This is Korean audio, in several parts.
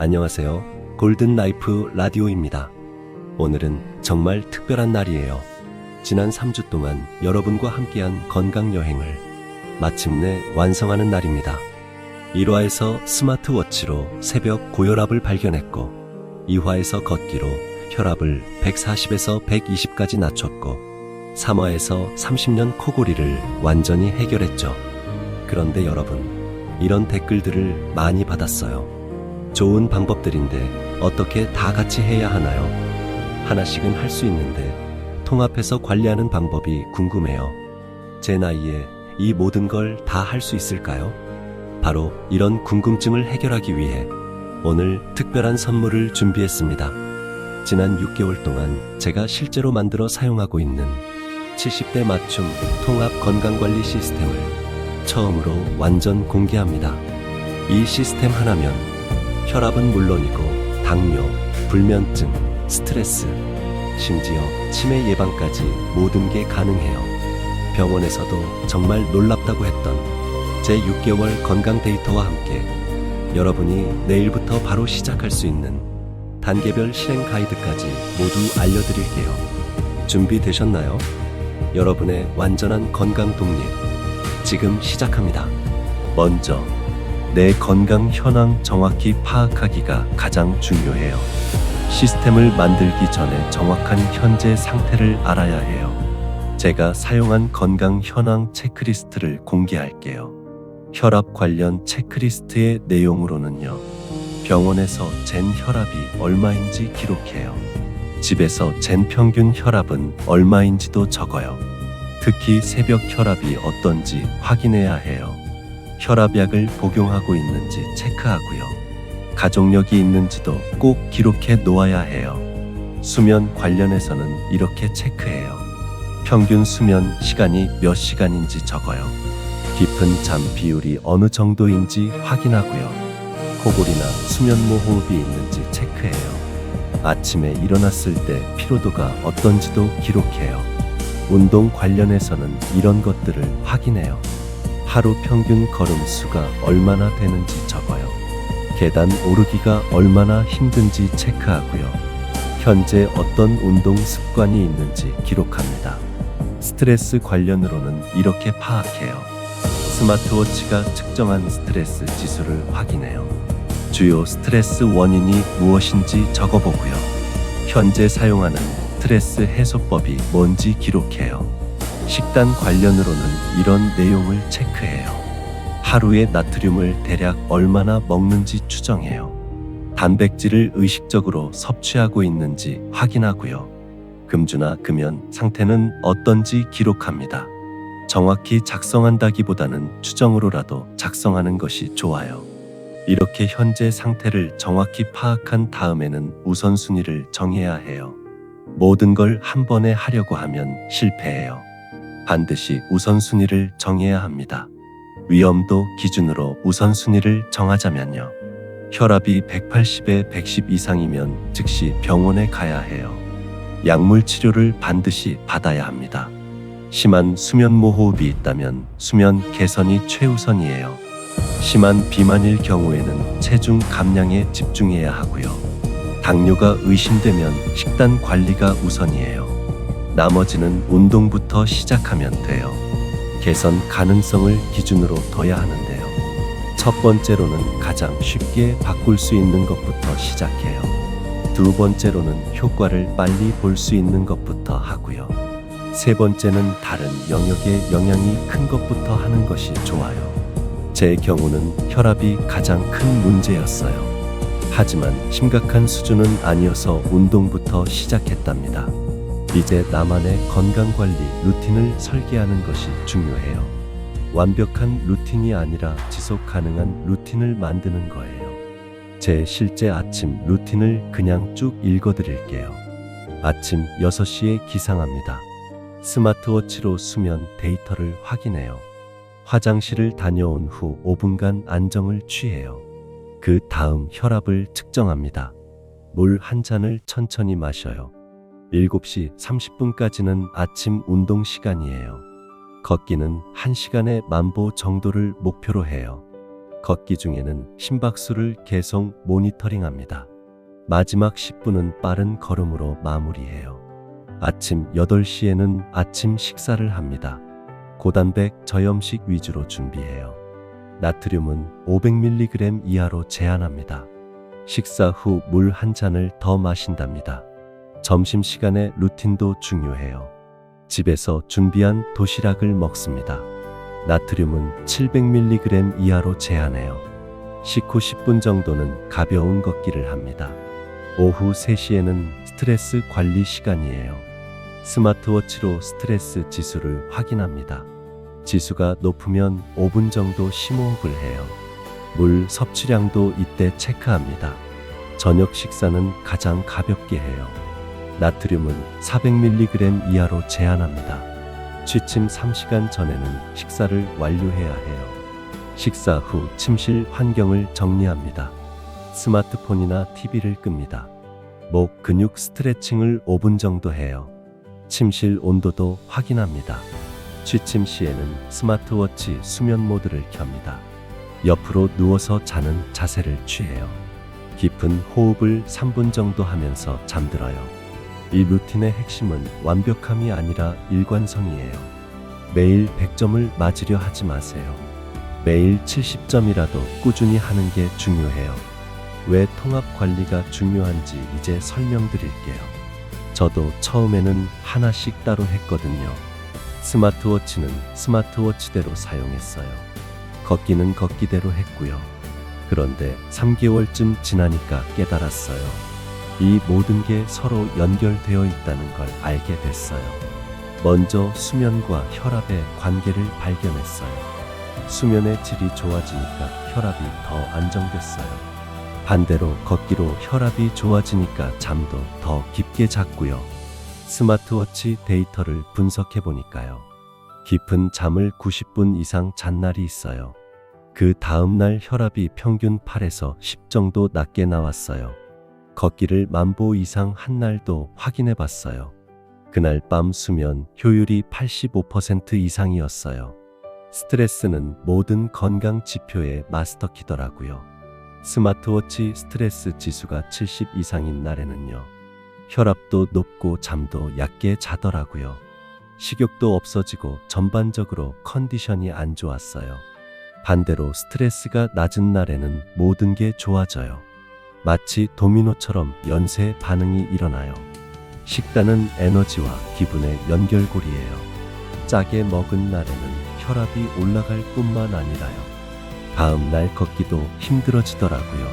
안녕하세요. 골든 라이프 라디오입니다. 오늘은 정말 특별한 날이에요. 지난 3주 동안 여러분과 함께한 건강 여행을 마침내 완성하는 날입니다. 1화에서 스마트워치로 새벽 고혈압을 발견했고 2화에서 걷기로 혈압을 140에서 120까지 낮췄고 3화에서 30년 코골이를 완전히 해결했죠. 그런데 여러분, 이런 댓글들을 많이 받았어요. 좋은 방법들인데 어떻게 다 같이 해야 하나요? 하나씩은 할 수 있는데 통합해서 관리하는 방법이 궁금해요. 제 나이에 이 모든 걸 다 할 수 있을까요? 바로 이런 궁금증을 해결하기 위해 오늘 특별한 선물을 준비했습니다. 지난 6개월 동안 제가 실제로 만들어 사용하고 있는 70대 맞춤 통합 건강관리 시스템을 처음으로 완전 공개합니다. 이 시스템 하나면 혈압은 물론이고 당뇨, 불면증, 스트레스, 심지어 치매 예방까지 모든 게 가능해요. 병원에서도 정말 놀랍다고 했던 제 6개월 건강 데이터와 함께 여러분이 내일부터 바로 시작할 수 있는 단계별 실행 가이드까지 모두 알려드릴게요. 준비되셨나요? 여러분의 완전한 건강 독립, 지금 시작합니다. 먼저 내 건강 현황 정확히 파악하기가 가장 중요해요. 시스템을 만들기 전에 정확한 현재 상태를 알아야 해요. 제가 사용한 건강 현황 체크리스트를 공개할게요. 혈압 관련 체크리스트의 내용으로는요. 병원에서 잰 혈압이 얼마인지 기록해요. 집에서 잰 평균 혈압은 얼마인지도 적어요. 특히 새벽 혈압이 어떤지 확인해야 해요. 혈압약을 복용하고 있는지 체크하고요. 가족력이 있는지도 꼭 기록해 놓아야 해요. 수면 관련해서는 이렇게 체크해요. 평균 수면 시간이 몇 시간인지 적어요. 깊은 잠 비율이 어느 정도인지 확인하고요. 코골이나 수면모 호흡이 있는지 체크해요. 아침에 일어났을 때 피로도가 어떤지도 기록해요. 운동 관련해서는 이런 것들을 확인해요. 하루 평균 걸음 수가 얼마나 되는지 적어요. 계단 오르기가 얼마나 힘든지 체크하고요. 현재 어떤 운동 습관이 있는지 기록합니다. 스트레스 관련으로는 이렇게 파악해요. 스마트워치가 측정한 스트레스 지수를 확인해요. 주요 스트레스 원인이 무엇인지 적어보고요. 현재 사용하는 스트레스 해소법이 뭔지 기록해요. 식단 관련으로는 이런 내용을 체크해요. 하루에 나트륨을 대략 얼마나 먹는지 추정해요. 단백질을 의식적으로 섭취하고 있는지 확인하고요. 금주나 금연 상태는 어떤지 기록합니다. 정확히 작성한다기보다는 추정으로라도 작성하는 것이 좋아요. 이렇게 현재 상태를 정확히 파악한 다음에는 우선순위를 정해야 해요. 모든 걸 한 번에 하려고 하면 실패해요. 반드시 우선순위를 정해야 합니다. 위험도 기준으로 우선순위를 정하자면요. 혈압이 180에 110 이상이면 즉시 병원에 가야 해요. 약물 치료를 반드시 받아야 합니다. 심한 수면모 호흡이 있다면 수면 개선이 최우선이에요. 심한 비만일 경우에는 체중 감량에 집중해야 하고요. 당뇨가 의심되면 식단 관리가 우선이에요. 나머지는 운동부터 시작하면 돼요. 개선 가능성을 기준으로 둬야 하는데요. 첫 번째로는 가장 쉽게 바꿀 수 있는 것부터 시작해요. 두 번째로는 효과를 빨리 볼 수 있는 것부터 하고요. 세 번째는 다른 영역에 영향이 큰 것부터 하는 것이 좋아요. 제 경우는 혈압이 가장 큰 문제였어요. 하지만 심각한 수준은 아니어서 운동부터 시작했답니다. 이제 나만의 건강관리 루틴을 설계하는 것이 중요해요. 완벽한 루틴이 아니라 지속 가능한 루틴을 만드는 거예요. 제 실제 아침 루틴을 그냥 쭉 읽어드릴게요. 아침 6시에 기상합니다. 스마트워치로 수면 데이터를 확인해요. 화장실을 다녀온 후 5분간 안정을 취해요. 그 다음 혈압을 측정합니다. 물 한 잔을 천천히 마셔요. 7시 30분까지는 아침 운동 시간이에요. 걷기는 1시간의 만보 정도를 목표로 해요. 걷기 중에는 심박수를 계속 모니터링합니다. 마지막 10분은 빠른 걸음으로 마무리해요. 아침 8시에는 아침 식사를 합니다. 고단백 저염식 위주로 준비해요. 나트륨은 500mg 이하로 제한합니다. 식사 후 물 한 잔을 더 마신답니다. 점심시간에 루틴도 중요해요. 집에서 준비한 도시락을 먹습니다. 나트륨은 700mg 이하로 제한해요. 식후 10분 정도는 가벼운 걷기를 합니다. 오후 3시에는 스트레스 관리 시간이에요. 스마트워치로 스트레스 지수를 확인합니다. 지수가 높으면 5분 정도 심호흡을 해요. 물 섭취량도 이때 체크합니다. 저녁 식사는 가장 가볍게 해요. 나트륨은 400mg 이하로 제한합니다. 취침 3시간 전에는 식사를 완료해야 해요. 식사 후 침실 환경을 정리합니다. 스마트폰이나 TV를 끕니다. 목 근육 스트레칭을 5분 정도 해요. 침실 온도도 확인합니다. 취침 시에는 스마트워치 수면 모드를 켭니다. 옆으로 누워서 자는 자세를 취해요. 깊은 호흡을 3분 정도 하면서 잠들어요. 이 루틴의 핵심은 완벽함이 아니라 일관성이에요. 매일 100점을 맞으려 하지 마세요. 매일 70점이라도 꾸준히 하는 게 중요해요. 왜 통합 관리가 중요한지 이제 설명드릴게요. 저도 처음에는 하나씩 따로 했거든요. 스마트워치는 스마트워치대로 사용했어요. 걷기는 걷기대로 했고요. 그런데 3개월쯤 지나니까 깨달았어요. 이 모든 게 서로 연결되어 있다는 걸 알게 됐어요. 먼저 수면과 혈압의 관계를 발견했어요. 수면의 질이 좋아지니까 혈압이 더 안정됐어요. 반대로 걷기로 혈압이 좋아지니까 잠도 더 깊게 잤고요. 스마트워치 데이터를 분석해 보니까요. 깊은 잠을 90분 이상 잔 날이 있어요. 그 다음날 혈압이 평균 8에서 10 정도 낮게 나왔어요. 걷기를 10,000보 이상 한 날도 확인해 봤어요. 그날 밤 수면 효율이 85% 이상이었어요. 스트레스는 모든 건강 지표의 마스터키더라고요. 스마트워치 스트레스 지수가 70 이상인 날에는요. 혈압도 높고 잠도 얕게 자더라고요. 식욕도 없어지고 전반적으로 컨디션이 안 좋았어요. 반대로 스트레스가 낮은 날에는 모든 게 좋아져요. 마치 도미노처럼 연쇄 반응이 일어나요. 식단은 에너지와 기분의 연결고리예요. 짜게 먹은 날에는 혈압이 올라갈 뿐만 아니라요. 다음 날 걷기도 힘들어지더라고요.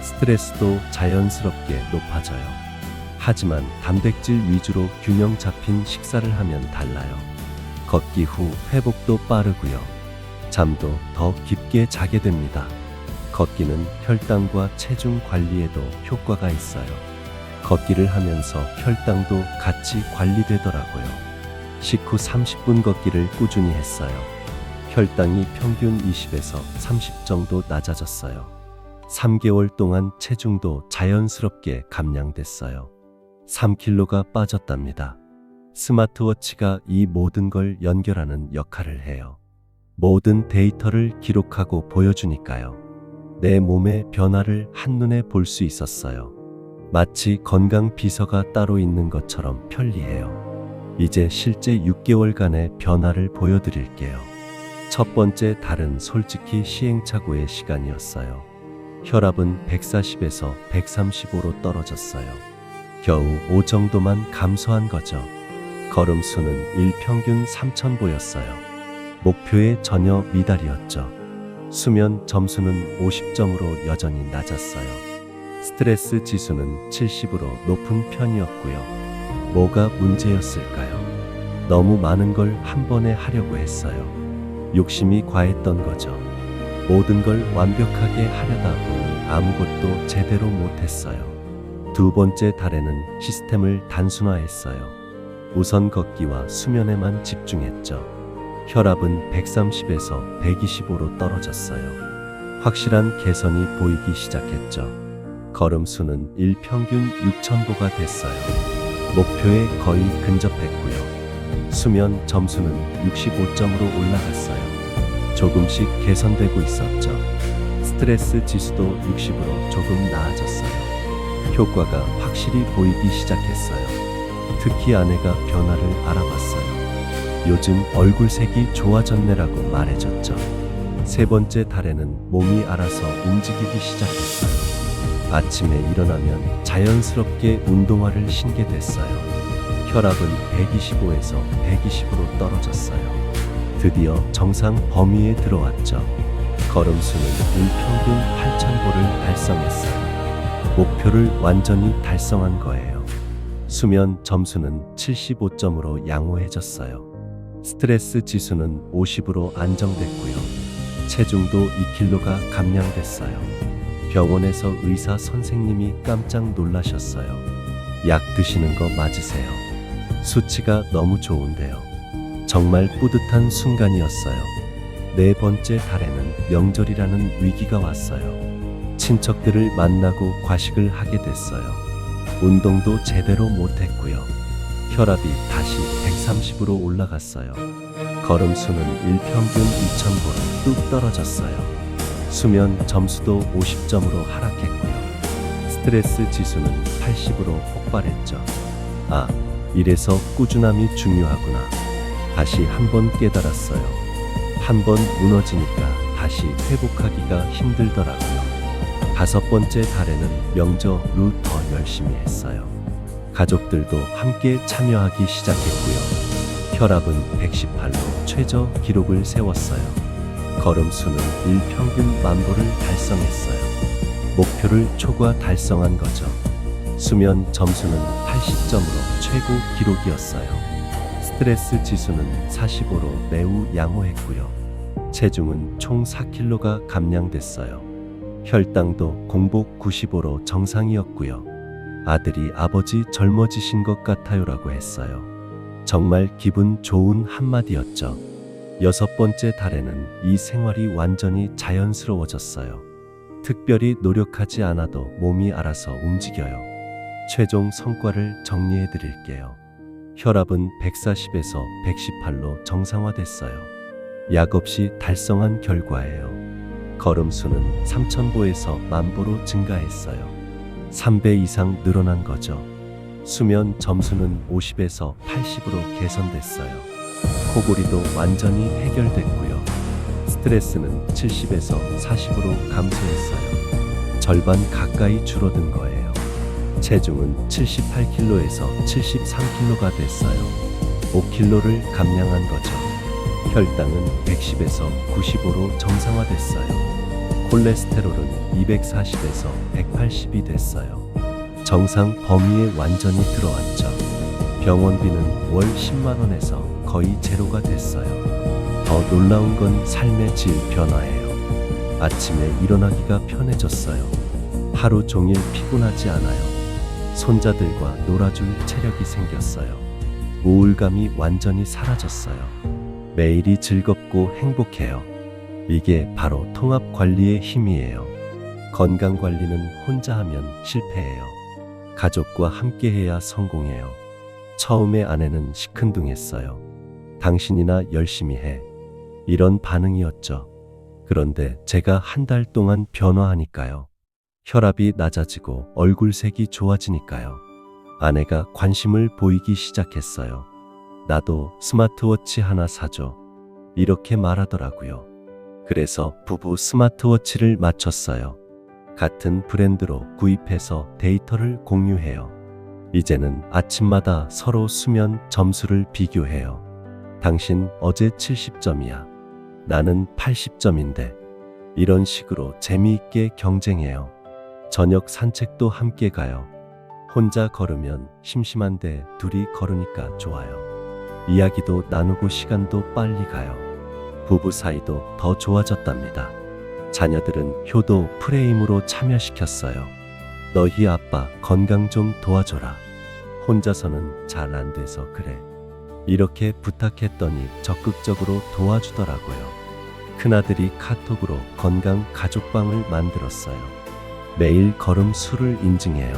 스트레스도 자연스럽게 높아져요. 하지만 단백질 위주로 균형 잡힌 식사를 하면 달라요. 걷기 후 회복도 빠르고요. 잠도 더 깊게 자게 됩니다. 걷기는 혈당과 체중 관리에도 효과가 있어요. 걷기를 하면서 혈당도 같이 관리되더라고요. 식후 30분 걷기를 꾸준히 했어요. 혈당이 평균 20에서 30 정도 낮아졌어요. 3개월 동안 체중도 자연스럽게 감량됐어요. 3kg가 빠졌답니다. 스마트워치가 이 모든 걸 연결하는 역할을 해요. 모든 데이터를 기록하고 보여주니까요. 내 몸의 변화를 한눈에 볼 수 있었어요. 마치 건강 비서가 따로 있는 것처럼 편리해요. 이제 실제 6개월간의 변화를 보여드릴게요. 첫 번째 달은 솔직히 시행착오의 시간이었어요. 혈압은 140에서 135로 떨어졌어요. 겨우 5 정도만 감소한 거죠. 걸음 수는 일평균 3,000보였어요. 목표에 전혀 미달이었죠. 수면 점수는 50점으로 여전히 낮았어요. 스트레스 지수는 70으로 높은 편이었고요. 뭐가 문제였을까요? 너무 많은 걸 한 번에 하려고 했어요. 욕심이 과했던 거죠. 모든 걸 완벽하게 하려다 보니 아무것도 제대로 못했어요. 두 번째 달에는 시스템을 단순화했어요. 우선 걷기와 수면에만 집중했죠. 혈압은 130에서 125로 떨어졌어요. 확실한 개선이 보이기 시작했죠. 걸음 수는 일평균 6,000보가 됐어요. 목표에 거의 근접했고요. 수면 점수는 65점으로 올라갔어요. 조금씩 개선되고 있었죠. 스트레스 지수도 60으로 조금 나아졌어요. 효과가 확실히 보이기 시작했어요. 특히 아내가 변화를 알아봤어요. 요즘 얼굴색이 좋아졌네라고 말해줬죠. 세 번째 달에는 몸이 알아서 움직이기 시작했어요. 아침에 일어나면 자연스럽게 운동화를 신게 됐어요. 혈압은 125에서 120으로 떨어졌어요. 드디어 정상 범위에 들어왔죠. 걸음수는 일평균 8,000보를 달성했어요. 목표를 완전히 달성한 거예요. 수면 점수는 75점으로 양호해졌어요. 스트레스 지수는 50으로 안정됐고요. 체중도 2kg가 감량됐어요. 병원에서 의사 선생님이 깜짝 놀라셨어요. 약 드시는 거 맞으세요? 수치가 너무 좋은데요. 정말 뿌듯한 순간이었어요. 네 번째 달에는 명절이라는 위기가 왔어요. 친척들을 만나고 과식을 하게 됐어요. 운동도 제대로 못했고요. 혈압이 다시 130으로 올라갔어요. 걸음수는 일평균 2,000보로 뚝 떨어졌어요. 수면 점수도 50점으로 하락했고요. 스트레스 지수는 80으로 폭발했죠. 아, 이래서 꾸준함이 중요하구나. 다시 한번 깨달았어요. 한번 무너지니까 다시 회복하기가 힘들더라고요. 다섯 번째 달에는 명절로 더 열심히 했어요. 가족들도 함께 참여하기 시작했고요. 혈압은 118로 최저 기록을 세웠어요. 걸음수는 일평균 10,000보를 달성했어요. 목표를 초과 달성한 거죠. 수면 점수는 80점으로 최고 기록이었어요. 스트레스 지수는 45로 매우 양호했고요. 체중은 총 4kg가 감량됐어요. 혈당도 공복 95로 정상이었고요. 아들이 아버지 젊어지신 것 같아요라고 했어요. 정말 기분 좋은 한마디였죠. 여섯 번째 달에는 이 생활이 완전히 자연스러워졌어요. 특별히 노력하지 않아도 몸이 알아서 움직여요. 최종 성과를 정리해 드릴게요. 혈압은 140에서 118로 정상화됐어요. 약 없이 달성한 결과예요. 걸음수는 3,000보에서 10,000보로 증가했어요. 3배 이상 늘어난 거죠. 수면 점수는 50에서 80으로 개선됐어요. 코골이도 완전히 해결됐고요. 스트레스는 70에서 40으로 감소했어요. 절반 가까이 줄어든 거예요. 체중은 78kg에서 73kg가 됐어요. 5kg를 감량한 거죠. 혈당은 110에서 95로 정상화됐어요. 콜레스테롤은 240에서 180이 됐어요. 정상 범위에 완전히 들어왔죠. 병원비는 월 10만 원에서 거의 제로가 됐어요. 더 놀라운 건 삶의 질 변화예요. 아침에 일어나기가 편해졌어요. 하루 종일 피곤하지 않아요. 손자들과 놀아줄 체력이 생겼어요. 우울감이 완전히 사라졌어요. 매일이 즐겁고 행복해요. 이게 바로 통합 관리의 힘이에요. 건강 관리는 혼자 하면 실패해요. 가족과 함께 해야 성공해요. 처음에 아내는 시큰둥했어요. 당신이나 열심히 해. 이런 반응이었죠. 그런데 제가 한 달 동안 변화하니까요. 혈압이 낮아지고 얼굴색이 좋아지니까요. 아내가 관심을 보이기 시작했어요. 나도 스마트워치 하나 사줘. 이렇게 말하더라고요. 그래서 부부 스마트워치를 맞췄어요. 같은 브랜드로 구입해서 데이터를 공유해요. 이제는 아침마다 서로 수면 점수를 비교해요. 당신 어제 70점이야. 나는 80점인데. 이런 식으로 재미있게 경쟁해요. 저녁 산책도 함께 가요. 혼자 걸으면 심심한데 둘이 걸으니까 좋아요. 이야기도 나누고 시간도 빨리 가요. 부부 사이도 더 좋아졌답니다. 자녀들은 효도 프레임으로 참여시켰어요. 너희 아빠 건강 좀 도와줘라. 혼자서는 잘 안 돼서 그래. 이렇게 부탁했더니 적극적으로 도와주더라고요. 큰아들이 카톡으로 건강 가족방을 만들었어요. 매일 걸음 수를 인증해요.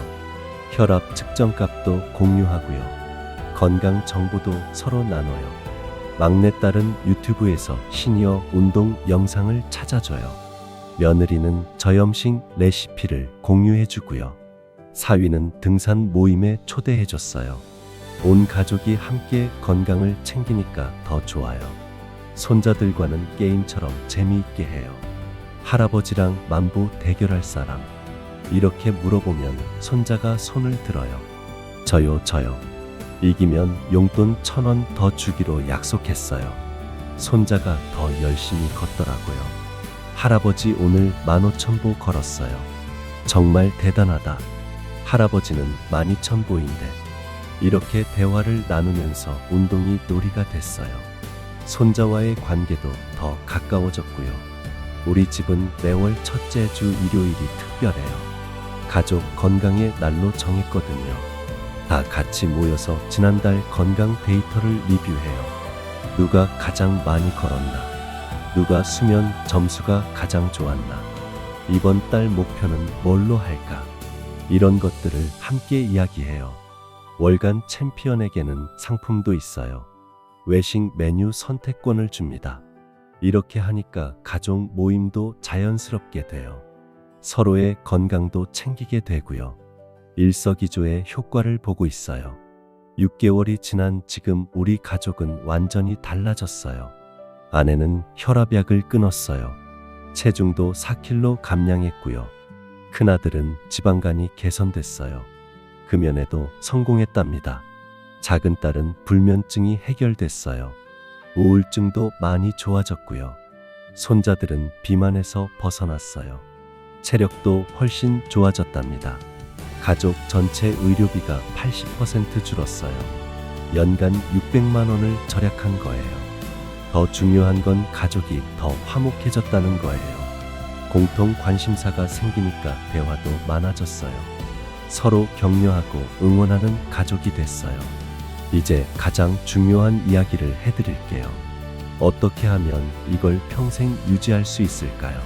혈압 측정값도 공유하고요. 건강 정보도 서로 나눠요. 막내딸은 유튜브에서 시니어 운동 영상을 찾아줘요. 며느리는 저염식 레시피를 공유해주고요. 사위는 등산 모임에 초대해줬어요. 온 가족이 함께 건강을 챙기니까 더 좋아요. 손자들과는 게임처럼 재미있게 해요. 할아버지랑 만보 대결할 사람. 이렇게 물어보면 손자가 손을 들어요. 저요, 저요. 이기면 용돈 1,000원 더 주기로 약속했어요. 손자가 더 열심히 걷더라고요. 할아버지 오늘 15,000보 걸었어요. 정말 대단하다. 할아버지는 12,000보인데. 이렇게 대화를 나누면서 운동이 놀이가 됐어요. 손자와의 관계도 더 가까워졌고요. 우리 집은 매월 첫째 주 일요일이 특별해요. 가족 건강의 날로 정했거든요. 다 같이 모여서 지난달 건강 데이터를 리뷰해요. 누가 가장 많이 걸었나? 누가 수면 점수가 가장 좋았나? 이번 달 목표는 뭘로 할까? 이런 것들을 함께 이야기해요. 월간 챔피언에게는 상품도 있어요. 외식 메뉴 선택권을 줍니다. 이렇게 하니까 가족 모임도 자연스럽게 돼요. 서로의 건강도 챙기게 되고요. 일석이조의 효과를 보고 있어요. 6개월이 지난 지금 우리 가족은 완전히 달라졌어요. 아내는 혈압약을 끊었어요. 체중도 4kg 감량했고요. 큰아들은 지방간이 개선됐어요. 금연에도 성공했답니다. 작은 딸은 불면증이 해결됐어요. 우울증도 많이 좋아졌고요. 손자들은 비만에서 벗어났어요. 체력도 훨씬 좋아졌답니다. 가족 전체 의료비가 80% 줄었어요. 연간 600만 원을 절약한 거예요. 더 중요한 건 가족이 더 화목해졌다는 거예요. 공통 관심사가 생기니까 대화도 많아졌어요. 서로 격려하고 응원하는 가족이 됐어요. 이제 가장 중요한 이야기를 해드릴게요. 어떻게 하면 이걸 평생 유지할 수 있을까요?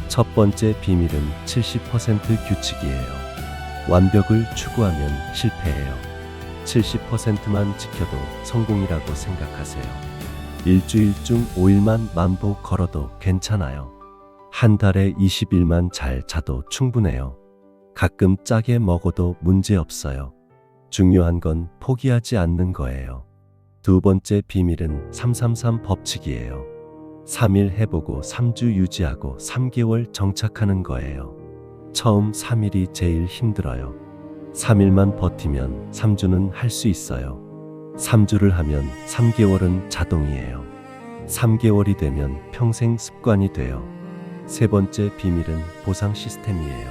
첫 번째 비밀은 70% 규칙이에요. 완벽을 추구하면 실패해요. 70%만 지켜도 성공이라고 생각하세요. 일주일 중 5일만 만보 걸어도 괜찮아요. 한 달에 20일만 잘 자도 충분해요. 가끔 짜게 먹어도 문제 없어요. 중요한 건 포기하지 않는 거예요. 두 번째 비밀은 333 법칙이에요. 3일 해보고 3주 유지하고 3개월 정착하는 거예요. 처음 3일이 제일 힘들어요. 3일만 버티면 3주는 할 수 있어요. 3주를 하면 3개월은 자동이에요. 3개월이 되면 평생 습관이 돼요. 세 번째 비밀은 보상 시스템이에요.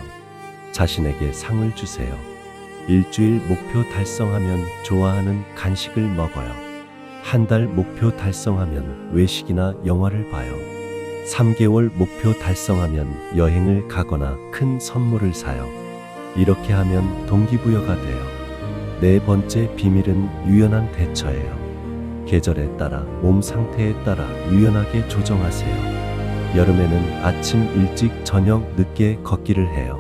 자신에게 상을 주세요. 일주일 목표 달성하면 좋아하는 간식을 먹어요. 한 달 목표 달성하면 외식이나 영화를 봐요. 3개월 목표 달성하면 여행을 가거나 큰 선물을 사요. 이렇게 하면 동기부여가 돼요. 네 번째 비밀은 유연한 대처예요. 계절에 따라 몸 상태에 따라 유연하게 조정하세요. 여름에는 아침 일찍 저녁 늦게 걷기를 해요.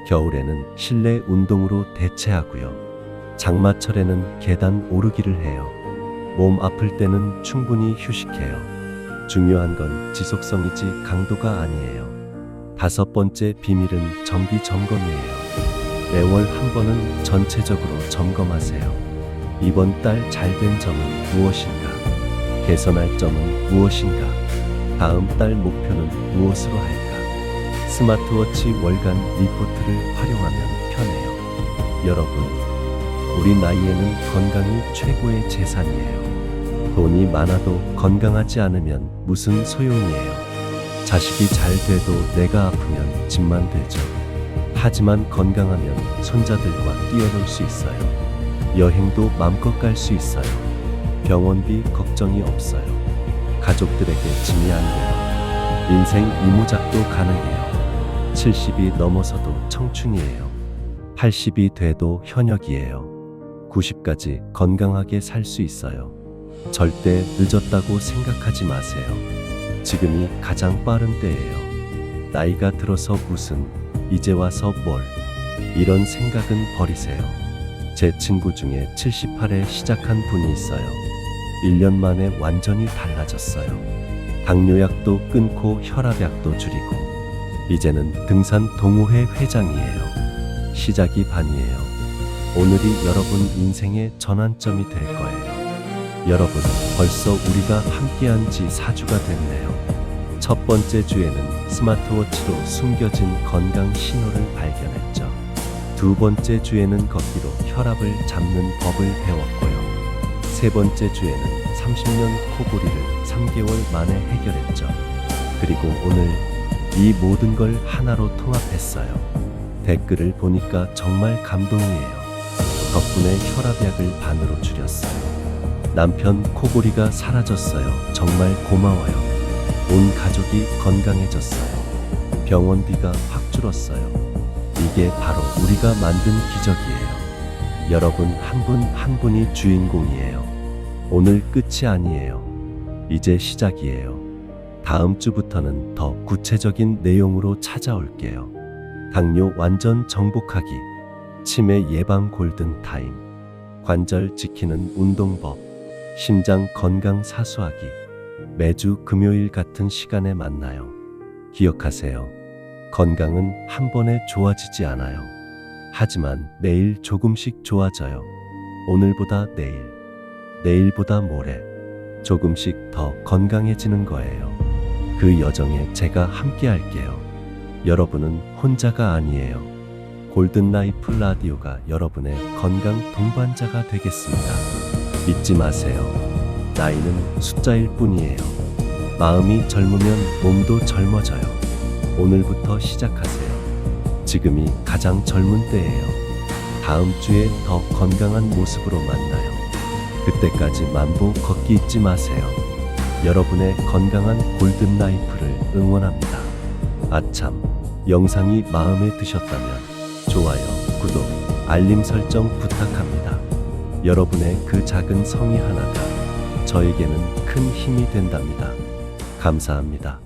겨울에는 실내 운동으로 대체하고요. 장마철에는 계단 오르기를 해요. 몸 아플 때는 충분히 휴식해요. 중요한 건 지속성이지 강도가 아니에요. 다섯 번째 비밀은 정기 점검이에요. 매월 한 번은 전체적으로 점검하세요. 이번 달 잘된 점은 무엇인가? 개선할 점은 무엇인가? 다음 달 목표는 무엇으로 할까? 스마트워치 월간 리포트를 활용하면 편해요. 여러분, 우리 나이에는 건강이 최고의 재산이에요. 돈이 많아도 건강하지 않으면 무슨 소용이에요. 자식이 잘 돼도 내가 아프면 집만 되죠. 하지만 건강하면 손자들과 뛰어놀 수 있어요. 여행도 맘껏 갈 수 있어요. 병원비 걱정이 없어요. 가족들에게 짐이 안 돼요. 인생 이무작도 가능해요. 70이 넘어서도 청춘이에요. 80이 돼도 현역이에요. 90까지 건강하게 살 수 있어요. 절대 늦었다고 생각하지 마세요. 지금이 가장 빠른 때예요. 나이가 들어서 무슨, 이제 와서 뭘, 이런 생각은 버리세요. 제 친구 중에 78에 시작한 분이 있어요. 1년 만에 완전히 달라졌어요. 당뇨약도 끊고 혈압약도 줄이고 이제는 등산 동호회 회장이에요. 시작이 반이에요. 오늘이 여러분 인생의 전환점이 될 거예요. 여러분, 벌써 우리가 함께한 지 4주가 됐네요. 첫 번째 주에는 스마트워치로 숨겨진 건강 신호를 발견했죠. 두 번째 주에는 걷기로 혈압을 잡는 법을 배웠고요. 세 번째 주에는 30년 코골이를 3개월 만에 해결했죠. 그리고 오늘 이 모든 걸 하나로 통합했어요. 댓글을 보니까 정말 감동이에요. 덕분에 혈압약을 반으로 줄였어요. 남편 코골이가 사라졌어요. 정말 고마워요. 온 가족이 건강해졌어요. 병원비가 확 줄었어요. 이게 바로 우리가 만든 기적이에요. 여러분 한 분 한 분이 주인공이에요. 오늘 끝이 아니에요. 이제 시작이에요. 다음 주부터는 더 구체적인 내용으로 찾아올게요. 당뇨 완전 정복하기, 치매 예방 골든타임, 관절 지키는 운동법, 심장 건강 사수하기. 매주 금요일 같은 시간에 만나요. 기억하세요. 건강은 한 번에 좋아지지 않아요. 하지만 매일 조금씩 좋아져요. 오늘보다 내일, 내일보다 모레, 조금씩 더 건강해지는 거예요. 그 여정에 제가 함께 할게요. 여러분은 혼자가 아니에요. 골든라이프 라디오가 여러분의 건강 동반자가 되겠습니다. 잊지 마세요. 나이는 숫자일 뿐이에요. 마음이 젊으면 몸도 젊어져요. 오늘부터 시작하세요. 지금이 가장 젊은 때예요. 다음 주에 더 건강한 모습으로 만나요. 그때까지 만보 걷기 잊지 마세요. 여러분의 건강한 골든라이프를 응원합니다. 아참, 영상이 마음에 드셨다면 좋아요, 구독, 알림 설정 부탁합니다. 여러분의 그 작은 성의 하나가 저에게는 큰 힘이 된답니다. 감사합니다.